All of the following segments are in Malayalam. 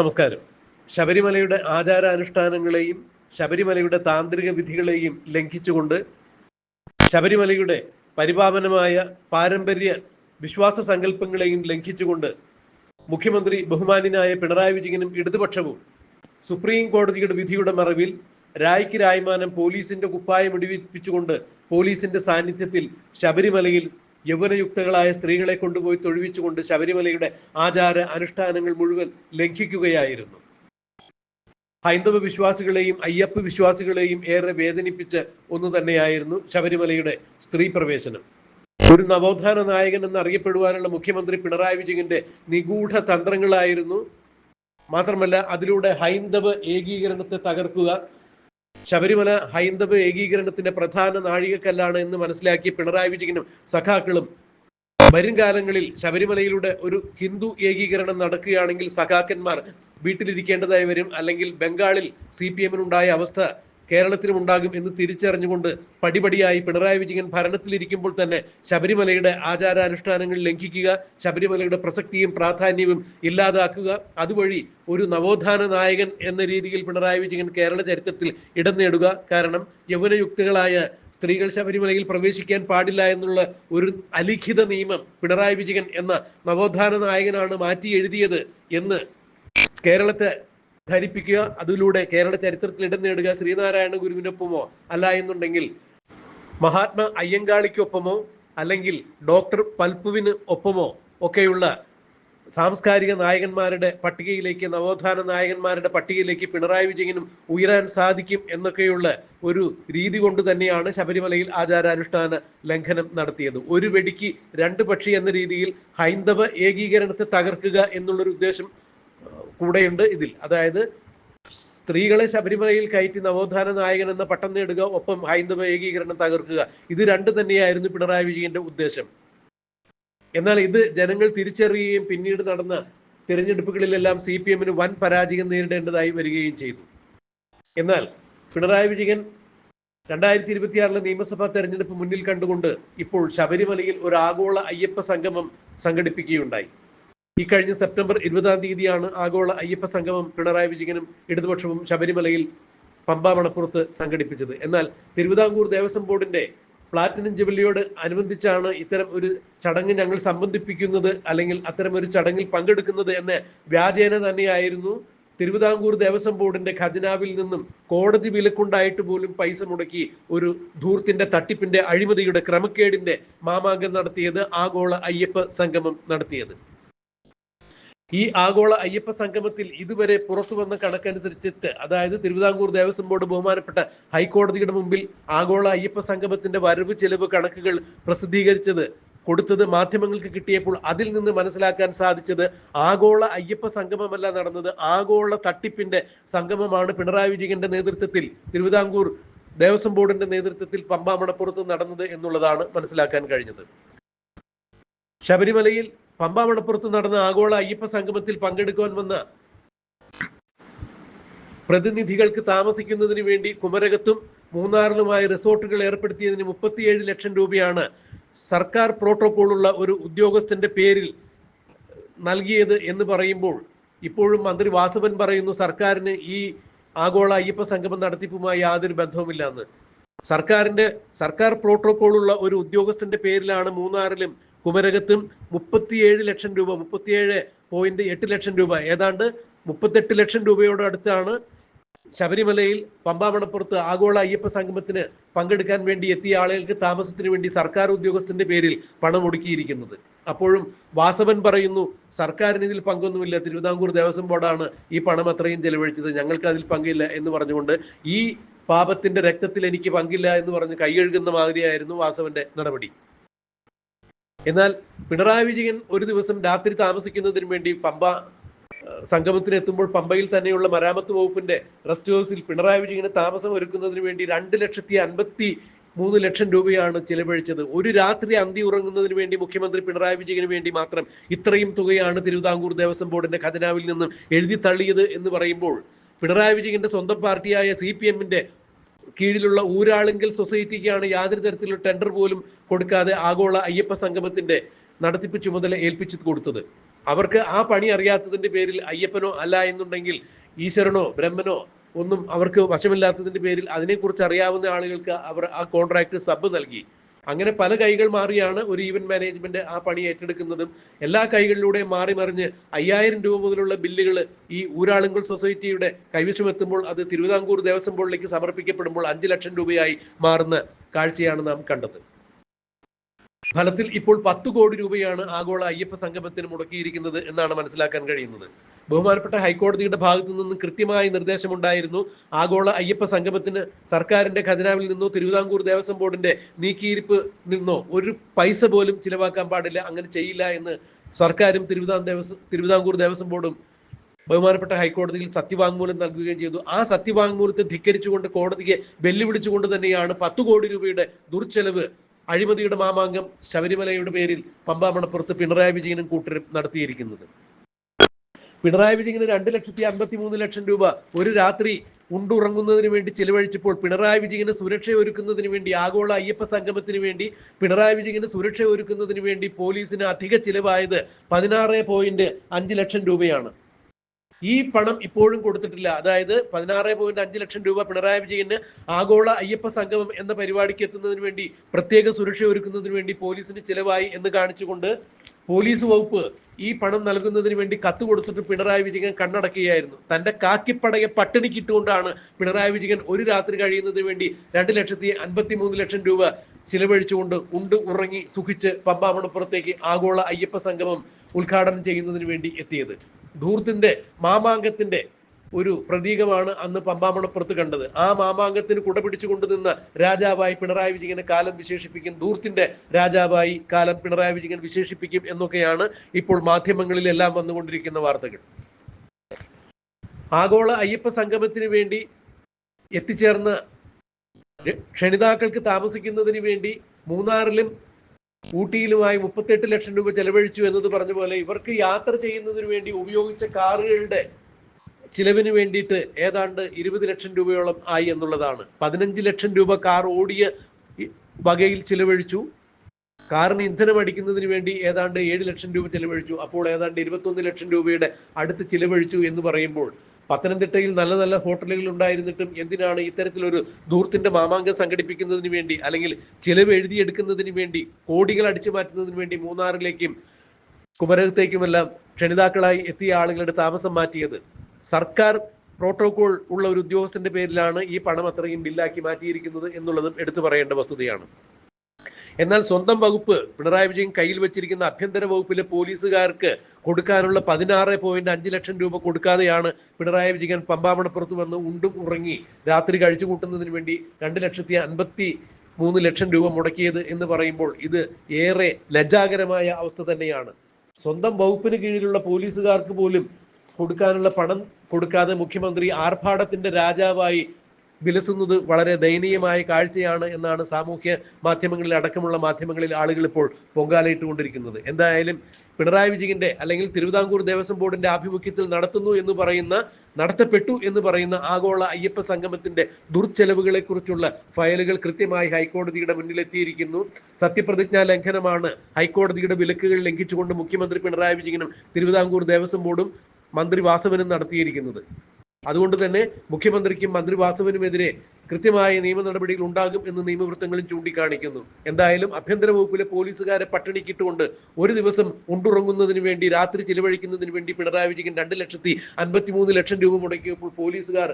നമസ്കാരം. ശബരിമലയുടെ ആചാരാനുഷ്ഠാനങ്ങളെയും ശബരിമലയുടെ താന്ത്രിക വിധികളെയും ലംഘിച്ചുകൊണ്ട് ശബരിമലയുടെ പരിപാവനമായ പാരമ്പര്യ വിശ്വാസ സങ്കല്പങ്ങളെയും ലംഘിച്ചുകൊണ്ട് മുഖ്യമന്ത്രി ബഹുമാന്യനായ പിണറായി വിജയനും ഇടതുപക്ഷവും സുപ്രീം കോടതിയുടെ വിധിയുടെ മറവിൽ രായ്ക്ക് രായ്മാനം പോലീസിന്റെ കുപ്പായം ഇടിവിപ്പിച്ചുകൊണ്ട് പോലീസിന്റെ സാന്നിധ്യത്തിൽ ശബരിമലയിൽ യൗവനയുക്തകളായ സ്ത്രീകളെ കൊണ്ടുപോയി തൊഴുവിച്ചുകൊണ്ട് ശബരിമലയുടെ ആചാര അനുഷ്ഠാനങ്ങൾ മുഴുവൻ ലംഘിക്കുകയായിരുന്നു. ഹൈന്ദവ വിശ്വാസികളെയും അയ്യപ്പ വിശ്വാസികളെയും ഏറെ വേദനിപ്പിച്ച ഒന്ന് തന്നെയായിരുന്നു ശബരിമലയുടെ സ്ത്രീ പ്രവേശനം. ഒരു നവോത്ഥാന നായകൻ എന്നറിയപ്പെടുവാനുള്ള മുഖ്യമന്ത്രി പിണറായി വിജയന്റെ നിഗൂഢ തന്ത്രങ്ങളായിരുന്നു. മാത്രമല്ല, അതിലൂടെ ഹൈന്ദവ ഏകീകരണത്തെ തകർക്കുക, ശബരിമല ഹൈന്ദവ ഏകീകരണത്തിന്റെ പ്രധാന നാഴികക്കല്ലാണ് എന്ന് മനസ്സിലാക്കിയ പിണറായി വിജയനും സഖാക്കളും വരും കാലങ്ങളിൽ ശബരിമലയിലൂടെ ഒരു ഹിന്ദു ഏകീകരണം നടക്കുകയാണെങ്കിൽ സഖാക്കന്മാർ വീട്ടിലിരിക്കേണ്ടതായി വരും, അല്ലെങ്കിൽ ബംഗാളിൽ CPM-നുണ്ടായ അവസ്ഥ കേരളത്തിലും ഉണ്ടാകും എന്ന് തിരിച്ചറിഞ്ഞുകൊണ്ട് പടിപടിയായി പിണറായി വിജയൻ ഭരണത്തിലിരിക്കുമ്പോൾ തന്നെ ശബരിമലയുടെ ആചാരാനുഷ്ഠാനങ്ങൾ ലംഘിക്കുക, ശബരിമലയുടെ പ്രസക്തിയും പ്രാധാന്യവും ഇല്ലാതാക്കുക, അതുവഴി ഒരു നവോത്ഥാന നായകൻ എന്ന രീതിയിൽ പിണറായി വിജയൻ കേരള ചരിത്രത്തിൽ ഇടം നേടുക. കാരണം യൗവനയുക്തകളായ സ്ത്രീകൾ ശബരിമലയിൽ പ്രവേശിക്കാൻ പാടില്ല എന്നുള്ള ഒരു അലിഖിത നിയമം പിണറായി വിജയൻ എന്ന നവോത്ഥാന നായകനാണ് മാറ്റി എഴുതിയത് എന്ന് കേരളത്തെ ധരിപ്പിക്കുക, അതിലൂടെ കേരള ചരിത്രത്തിൽ ഇടം നേടുക. ശ്രീനാരായണ ഗുരുവിനൊപ്പമോ അല്ല എന്നുണ്ടെങ്കിൽ മഹാത്മാ അയ്യങ്കാളിക്കൊപ്പമോ അല്ലെങ്കിൽ ഡോക്ടർ പൽപ്പുവിന് ഒപ്പമോ ഒക്കെയുള്ള സാംസ്കാരിക നായകന്മാരുടെ പട്ടികയിലേക്ക്, നവോത്ഥാന നായകന്മാരുടെ പട്ടികയിലേക്ക് പിണറായി വിജയനും ഉയരാൻ സാധിക്കും എന്നൊക്കെയുള്ള ഒരു രീതി കൊണ്ട് തന്നെയാണ് ശബരിമലയിൽ ആചാരാനുഷ്ഠാന ലംഘനം നടത്തിയത്. ഒരു വെടിക്ക് രണ്ട് പക്ഷി എന്ന രീതിയിൽ ഹൈന്ദവ ഏകീകരണത്തെ തകർക്കുക എന്നുള്ളൊരു ഉദ്ദേശം കൂടെയുണ്ട് ഇതിൽ. അതായത് സ്ത്രീകളെ ശബരിമലയിൽ കയറ്റി നവോത്ഥാന നായകൻ എന്ന പട്ടം നേടുക, ഒപ്പം ഹൈന്ദവ ഏകീകരണം തകർക്കുക. ഇത് രണ്ട് തന്നെയായിരുന്നു പിണറായി വിജയന്റെ ഉദ്ദേശം. എന്നാൽ ഇത് ജനങ്ങൾ തിരിച്ചറിയുകയും പിന്നീട് നടന്ന തിരഞ്ഞെടുപ്പുകളിലെല്ലാം CPM-ന് വൻ പരാജയം നേരിടേണ്ടതായി വരികയും ചെയ്തു. എന്നാൽ പിണറായി വിജയൻ 2026 നിയമസഭാ തെരഞ്ഞെടുപ്പ് മുന്നിൽ കണ്ടുകൊണ്ട് ഇപ്പോൾ ശബരിമലയിൽ ഒരു ആഗോള അയ്യപ്പ സംഗമം സംഘടിപ്പിക്കുകയുണ്ടായി. ഈ കഴിഞ്ഞ സെപ്റ്റംബർ 20 ആഗോള അയ്യപ്പ സംഗമം പിണറായി വിജയനും ഇടതുപക്ഷവും ശബരിമലയിൽ പമ്പാ മണപ്പുറത്ത് സംഘടിപ്പിച്ചത്. എന്നാൽ തിരുവിതാംകൂർ ദേവസ്വം ബോർഡിന്റെ പ്ലാറ്റിനം ജൂബിലിയോട് അനുബന്ധിച്ചാണ് ഇത്തരം ഒരു ചടങ്ങ് ഞങ്ങൾ സംബന്ധിപ്പിക്കുന്നത്, അല്ലെങ്കിൽ അത്തരം ഒരു ചടങ്ങിൽ പങ്കെടുക്കുന്നത് എന്ന വ്യാജേന തന്നെയായിരുന്നു തിരുവിതാംകൂർ ദേവസ്വം ബോർഡിന്റെ ഖജനാവിൽ നിന്നും കോടതി വിലക്കുണ്ടായിട്ട് പോലും പൈസ മുടക്കി ഒരു ധൂർത്തിന്റെ, തട്ടിപ്പിന്റെ, അഴിമതിയുടെ, ക്രമക്കേടിന്റെ മാമാങ്കം നടത്തിയത്, ആഗോള അയ്യപ്പ സംഗമം നടത്തിയത്. ഈ ആഗോള അയ്യപ്പ സംഗമത്തിൽ ഇതുവരെ പുറത്തു വന്ന കണക്കനുസരിച്ചിട്ട്, അതായത് തിരുവിതാംകൂർ ദേവസ്വം ബോർഡ് ബഹുമാനപ്പെട്ട ഹൈക്കോടതിയുടെ മുമ്പിൽ ആഗോള അയ്യപ്പ സംഗമത്തിന്റെ വരവ് ചെലവ് കണക്കുകൾ കൊടുത്തത് മാധ്യമങ്ങൾക്ക് കിട്ടിയപ്പോൾ അതിൽ നിന്ന് മനസ്സിലാക്കാൻ സാധിച്ചത് ആഗോള അയ്യപ്പ സംഗമമല്ല നടന്നത്, ആഗോള തട്ടിപ്പിന്റെ സംഗമമാണ് പിണറായി വിജയന്റെ നേതൃത്വത്തിൽ, തിരുവിതാംകൂർ ദേവസ്വം ബോർഡിന്റെ നേതൃത്വത്തിൽ പമ്പാ മണപ്പുറത്ത് നടന്നത് എന്നുള്ളതാണ് മനസ്സിലാക്കാൻ കഴിഞ്ഞത്. ശബരിമലയിൽ പമ്പാ മണപ്പുറത്ത് നടന്ന ആഗോള അയ്യപ്പ സംഗമത്തിൽ പങ്കെടുക്കുവാൻ വന്ന പ്രതിനിധികൾക്ക് താമസിക്കുന്നതിന് വേണ്ടി കുമരകത്തും മൂന്നാറിലുമായി റിസോർട്ടുകൾ ഏർപ്പെടുത്തിയതിന് 37 ലക്ഷം രൂപയാണ് സർക്കാർ പ്രോട്ടോകോളുള്ള ഒരു ഉദ്യോഗസ്ഥന്റെ പേരിൽ നൽകിയത് എന്ന് പറയുമ്പോൾ ഇപ്പോഴും മന്ത്രി വാസവൻ പറയുന്നു സർക്കാരിന് ഈ ആഗോള അയ്യപ്പ സംഗമം നടത്തിപ്പുമായി യാതൊരു ബന്ധവുമില്ല എന്ന്. സർക്കാർ പ്രോട്ടോകോളുള്ള ഒരു ഉദ്യോഗസ്ഥന്റെ പേരിലാണ് മൂന്നാറിലും കുമരകത്തും 37 ലക്ഷം രൂപ, 37.8 ലക്ഷം രൂപ, ഏതാണ്ട് 38 ലക്ഷം രൂപയോട് അടുത്താണ് ശബരിമലയിൽ പമ്പാ മണപ്പുറത്ത് ആഗോള അയ്യപ്പ സംഗമത്തിന് പങ്കെടുക്കാൻ വേണ്ടി എത്തിയ ആളുകൾക്ക് താമസത്തിന് വേണ്ടി സർക്കാർ ഉദ്യോഗസ്ഥന്റെ പേരിൽ പണം ഒടുക്കിയിരിക്കുന്നത്. അപ്പോഴും വാസവൻ പറയുന്നു സർക്കാരിന് ഇതിൽ പങ്കൊന്നുമില്ല, തിരുവിതാംകൂർ ദേവസ്വം ബോർഡാണ് ഈ പണം അത്രയും ചെലവഴിച്ചത്, ഞങ്ങൾക്ക് അതിൽ പങ്കില്ല എന്ന് പറഞ്ഞുകൊണ്ട് ഈ പാപത്തിന്റെ രക്തത്തിൽ എനിക്ക് പങ്കില്ല എന്ന് പറഞ്ഞ് കൈകഴുകുന്ന മാതിരിയായിരുന്നു വാസവന്റെ നടപടി. എന്നാൽ പിണറായി വിജയൻ ഒരു ദിവസം രാത്രി താമസിക്കുന്നതിന് വേണ്ടി പമ്പ സംഗമത്തിന് എത്തുമ്പോൾ പമ്പയിൽ തന്നെയുള്ള മരാമത്ത് വകുപ്പിന്റെ റെസ്റ്റ് ഹൗസിൽ പിണറായി വിജയന് താമസം ഒരുക്കുന്നതിന് വേണ്ടി 2,53 ലക്ഷം രൂപയാണ് ചിലവഴിച്ചത്. ഒരു രാത്രി അന്തി ഉറങ്ങുന്നതിന് വേണ്ടി മുഖ്യമന്ത്രി പിണറായി വിജയന് വേണ്ടി മാത്രം ഇത്രയും തുകയാണ് തിരുവിതാംകൂർ ദേവസ്വം ബോർഡിന്റെ ഖജനാവിൽ നിന്നും എഴുതി തള്ളിയത് എന്ന് പറയുമ്പോൾ പിണറായി വിജയന്റെ സ്വന്തം പാർട്ടിയായ CPM-ന്റെ കീഴിലുള്ള ഊരാളുങ്കൽ സൊസൈറ്റിക്കാണ് യാതൊരു തരത്തിലുള്ള ടെൻഡർ പോലും കൊടുക്കാതെ ആഗോള അയ്യപ്പ സംഗമത്തിന്റെ നടത്തിപ്പ് ചുമതല ഏൽപ്പിച്ചു കൊടുത്തത്. അവർക്ക് ആ പണി അറിയാത്തതിന്റെ പേരിൽ അയ്യപ്പനോ അല്ല എന്നുണ്ടെങ്കിൽ ഈശ്വരനോ ബ്രഹ്മനോ ഒന്നും അവർക്ക് വശമില്ലാത്തതിന്റെ പേരിൽ അതിനെക്കുറിച്ച് അറിയാവുന്ന ആളുകൾക്ക് അവർ ആ കോൺട്രാക്ട് സബ് നൽകി. അങ്ങനെ പല കൈകൾ മാറിയാണ് ഒരു ഈവന്റ് മാനേജ്മെന്റ് ആ പണി ഏറ്റെടുക്കുന്നതും. എല്ലാ കൈകളിലൂടെ മാറി മറിഞ്ഞ് 5000 രൂപ മുതലുള്ള ബില്ലുകൾ ഈ ഊരാളുങ്കൽ സൊസൈറ്റിയുടെ കൈവശമെത്തുമ്പോൾ അത് തിരുവിതാംകൂർ ദേവസ്വം ബോർഡിലേക്ക് സമർപ്പിക്കപ്പെടുമ്പോൾ 5 ലക്ഷം രൂപയായി മാറുന്ന കാഴ്ചയാണ് നാം കണ്ടത്. ഫലത്തിൽ ഇപ്പോൾ 10 കോടി രൂപയാണ് ആഗോള അയ്യപ്പ സംഗമത്തിന് മുടക്കിയിരിക്കുന്നത് എന്നാണ് മനസ്സിലാക്കാൻ കഴിയുന്നത്. ബഹുമാനപ്പെട്ട ഹൈക്കോടതിയുടെ ഭാഗത്തു നിന്നും കൃത്യമായ നിർദ്ദേശമുണ്ടായിരുന്നു. ആഗോള അയ്യപ്പ സംഗമത്തിന് സർക്കാരിന്റെ ഖജനാവിൽ നിന്നോ തിരുവിതാംകൂർ ദേവസ്വം ബോർഡിന്റെ നീക്കിയിരിപ്പ് നിന്നോ ഒരു പൈസ പോലും ചിലവാക്കാൻ പാടില്ല, അങ്ങനെ ചെയ്യില്ല എന്ന് സർക്കാരും തിരുവിതാംകൂർ ദേവസ്വം ബോർഡും ബഹുമാനപ്പെട്ട ഹൈക്കോടതിയിൽ സത്യവാങ്മൂലം നൽകുകയും ചെയ്തു. ആ സത്യവാങ്മൂലത്തെ ധിക്കരിച്ചുകൊണ്ട് കോടതിയെ വെല്ലുവിളിച്ചുകൊണ്ട് തന്നെയാണ് 10 കോടി രൂപയുടെ ദുർച്ചെലവ് അഴിമതിയുടെ മാമാങ്കം ശബരിമലയുടെ പേരിൽ പമ്പാമണപ്പുറത്ത് പിണറായി വിജയനും കൂട്ടരും നടത്തിയിരിക്കുന്നത്. പിണറായി വിജയന് 2,53,00,000 രൂപ ഒരു രാത്രി ഉണ്ടുറങ്ങുന്നതിന് വേണ്ടി ചിലവഴിച്ചപ്പോൾ പിണറായി വിജയന് സുരക്ഷ ഒരുക്കുന്നതിന് വേണ്ടി, ആഗോള അയ്യപ്പ സംഗമത്തിന് വേണ്ടി പിണറായി വിജയന് സുരക്ഷ ഒരുക്കുന്നതിന് വേണ്ടി പോലീസിന് അധിക ചിലവായത് 16.5 ലക്ഷം രൂപയാണ്. ഈ പണം ഇപ്പോഴും കൊടുത്തിട്ടില്ല. അതായത് 16.5 ലക്ഷം രൂപ പിണറായി വിജയന് ആഗോള അയ്യപ്പ സംഗമം എന്ന പരിപാടിക്ക് എത്തുന്നതിന് വേണ്ടി പ്രത്യേക സുരക്ഷ ഒരുക്കുന്നതിന് വേണ്ടി പോലീസിന് ചിലവായി എന്ന് കാണിച്ചുകൊണ്ട് പോലീസ് വകുപ്പ് ഈ പണം നൽകുന്നതിന് വേണ്ടി കത്ത് കൊടുത്തിട്ട് പിണറായി വിജയൻ കണ്ണടക്കുകയായിരുന്നു. തന്റെ കാക്കിപ്പടയെ പട്ടിണിക്കിട്ടുകൊണ്ടാണ് പിണറായി വിജയൻ ഒരു രാത്രി കഴിയുന്നതിന് വേണ്ടി 2,53,00,000 രൂപ ചിലവഴിച്ചുകൊണ്ട് ഉണ്ട് ഉറങ്ങി സുഖിച്ച് പമ്പാമണപ്പുറത്തേക്ക് ആഗോള അയ്യപ്പ സംഗമം ഉദ്ഘാടനം ചെയ്യുന്നതിന് വേണ്ടി എത്തിയത്. ധൂർത്തിന്റെ മാമാങ്കത്തിന്റെ ഒരു പ്രതീകമാണ് അന്ന് പമ്പാമണപ്പുറത്ത് കണ്ടത്. ആ മാമാങ്കത്തിന് കുട പിടിച്ചുകൊണ്ട് നിന്ന രാജാവായി പിണറായി വിജയനെ കാലം വിശേഷിപ്പിക്കും, ധൂർത്തിന്റെ രാജാവായി കാലം പിണറായി വിജയൻ വിശേഷിപ്പിക്കും എന്നൊക്കെയാണ് ഇപ്പോൾ മാധ്യമങ്ങളിലെല്ലാം വന്നുകൊണ്ടിരിക്കുന്ന വാർത്തകൾ. ആഗോള അയ്യപ്പ സംഗമത്തിന് വേണ്ടി എത്തിച്ചേർന്ന ക്ഷണിതാക്കൾക്ക് താമസിക്കുന്നതിന് വേണ്ടി മൂന്നാറിലും ഊട്ടിയിലുമായി 38 ലക്ഷം രൂപ ചെലവഴിച്ചു എന്നത് പറഞ്ഞ പോലെ ഇവർക്ക് യാത്ര ചെയ്യുന്നതിന് വേണ്ടി ഉപയോഗിച്ച കാറുകളുടെ ചിലവിന് വേണ്ടിയിട്ട് ഏതാണ്ട് 20 ലക്ഷം രൂപയോളം ആയി എന്നുള്ളതാണ്. 15 ലക്ഷം രൂപ കാർ ഓടിയ വകയിൽ ചിലവഴിച്ചു. കാറിന് ഇന്ധനം അടിക്കുന്നതിന് വേണ്ടി ഏതാണ്ട് 7 ലക്ഷം രൂപ ചിലവഴിച്ചു. അപ്പോൾ ഏതാണ്ട് 21 ലക്ഷം രൂപയുടെ അടുത്ത് ചിലവഴിച്ചു എന്ന് പറയുമ്പോൾ പത്തനംതിട്ടയിൽ നല്ല നല്ല ഹോട്ടലുകൾ ഉണ്ടായിരുന്നിട്ടും എന്തിനാണ് ഇത്തരത്തിലൊരു ധൂർത്തിന്റെ മാമാങ്കം സംഘടിപ്പിക്കുന്നതിന് വേണ്ടി അല്ലെങ്കിൽ ചിലവ് എഴുതിയെടുക്കുന്നതിന് വേണ്ടി കോടികൾ അടിച്ചു മാറ്റുന്നതിന് വേണ്ടി മൂന്നാറിലേക്കും കുമരകത്തേക്കുമെല്ലാം ക്ഷണിതാക്കളായി എത്തിയ ആളുകളുടെ താമസം മാറ്റിയത്? സർക്കാർ പ്രോട്ടോകോൾ ഉള്ള ഒരു ഉദ്യോഗസ്ഥന്റെ പേരിലാണ് ഈ പണം അത്രയും ബില്ലാക്കി മാറ്റിയിരിക്കുന്നത് എന്നുള്ളതും എടുത്തു പറയേണ്ട വസ്തുതയാണ്. എന്നാൽ സ്വന്തം വകുപ്പ് പിണറായി വിജയൻ കയ്യിൽ വെച്ചിരിക്കുന്ന ആഭ്യന്തര വകുപ്പിലെ പോലീസുകാർക്ക് കൊടുക്കാനുള്ള 16.5 ലക്ഷം രൂപ കൊടുക്കാതെയാണ് പിണറായി വിജയൻ പമ്പാമണപ്പുറത്ത് വന്ന് ഉണ്ടും ഉറങ്ങി രാത്രി കഴിച്ചു കൂട്ടുന്നതിന് വേണ്ടി 2,53,00,000 രൂപ മുടക്കിയത് എന്ന് പറയുമ്പോൾ ഇത് ഏറെ ലജ്ജാകരമായ അവസ്ഥ തന്നെയാണ്. സ്വന്തം വകുപ്പിന് കീഴിലുള്ള പോലീസുകാർക്ക് പോലും കൊടുക്കാനുള്ള പണം കൊടുക്കാതെ മുഖ്യമന്ത്രി ആർഭാടത്തിന്റെ രാജാവായി വിലസുന്നത് വളരെ ദയനീയമായ കാഴ്ചയാണ് എന്നാണ് സാമൂഹ്യ മാധ്യമങ്ങളിൽ അടക്കമുള്ള മാധ്യമങ്ങളിൽ ആളുകൾ ഇപ്പോൾ പൊങ്കാലയിട്ടുകൊണ്ടിരിക്കുന്നത്. എന്തായാലും പിണറായി വിജയന്റെ അല്ലെങ്കിൽ തിരുവിതാംകൂർ ദേവസ്വം ബോർഡിന്റെ ആഭിമുഖ്യത്തിൽ നടത്തപ്പെട്ടു എന്ന് പറയുന്ന ആഗോള അയ്യപ്പ സംഗമത്തിന്റെ ദുർച്ചെലവുകളെ കുറിച്ചുള്ള ഫയലുകൾ കൃത്യമായി ഹൈക്കോടതിയുടെ മുന്നിലെത്തിയിരിക്കുന്നു. സത്യപ്രതിജ്ഞാ ലംഘനമാണ് ഹൈക്കോടതിയുടെ വിലക്കുകൾ ലംഘിച്ചുകൊണ്ട് മുഖ്യമന്ത്രി പിണറായി വിജയനും തിരുവിതാംകൂർ ദേവസ്വം ബോർഡും മന്ത്രി വാസവനും നടത്തിയിരിക്കുന്നത്. അതുകൊണ്ട് തന്നെ മുഖ്യമന്ത്രിക്കും മന്ത്രി വാസവനുമെതിരെ കൃത്യമായ നിയമ നടപടികൾ ഉണ്ടാകും എന്ന് നിയമവൃത്തങ്ങളും ചൂണ്ടിക്കാണിക്കുന്നു. എന്തായാലും ആഭ്യന്തര വകുപ്പിലെ പോലീസുകാരെ പട്ടിണിക്കിട്ടുകൊണ്ട് ഒരു ദിവസം ഉണ്ടുറങ്ങുന്നതിന് വേണ്ടി രാത്രി ചിലവഴിക്കുന്നതിന് വേണ്ടി പിണറായി വിജയൻ 2,53,00,000 രൂപ മുടക്കിയപ്പോൾ പോലീസുകാർ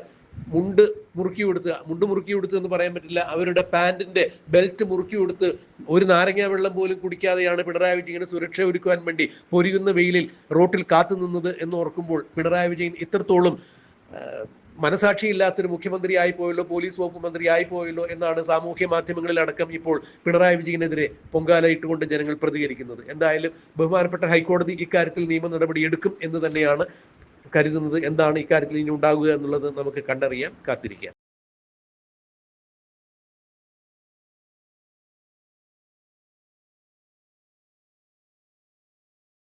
മുണ്ട് മുറുക്കി കൊടുത്ത് എന്ന് പറയാൻ പറ്റില്ല, അവരുടെ പാന്റിന്റെ ബെൽറ്റ് മുറുക്കി കൊടുത്ത് ഒരു നാരങ്ങ വെള്ളം പോലും കുടിക്കാതെയാണ് പിണറായി വിജയന് സുരക്ഷ ഒരുക്കുവാൻ വേണ്ടി പൊരിയുന്ന വെയിലിൽ റോട്ടിൽ കാത്തുനിന്നത് എന്ന് ഓർക്കുമ്പോൾ പിണറായി വിജയൻ ഇത്രത്തോളം മനസാക്ഷിയില്ലാത്തൊരു മുഖ്യമന്ത്രി ആയിപ്പോയല്ലോ, പോലീസ് വകുപ്പ് മന്ത്രി ആയിപ്പോയല്ലോ എന്നാണ് സാമൂഹ്യ മാധ്യമങ്ങളിലടക്കം ഇപ്പോൾ പിണറായി വിജയനെതിരെ പൊങ്കാലയിട്ടുകൊണ്ട് ജനങ്ങൾ പ്രതികരിക്കുന്നത്. എന്തായാലും ബഹുമാനപ്പെട്ട ഹൈക്കോടതി ഇക്കാര്യത്തിൽ നിയമ നടപടി എടുക്കും എന്ന് തന്നെയാണ് കരുതുന്നത്. എന്താണ് ഇക്കാര്യത്തിൽ ഇനി ഉണ്ടാകുക എന്നുള്ളത് നമുക്ക് കണ്ടറിയാം, കാത്തിരിക്കാം.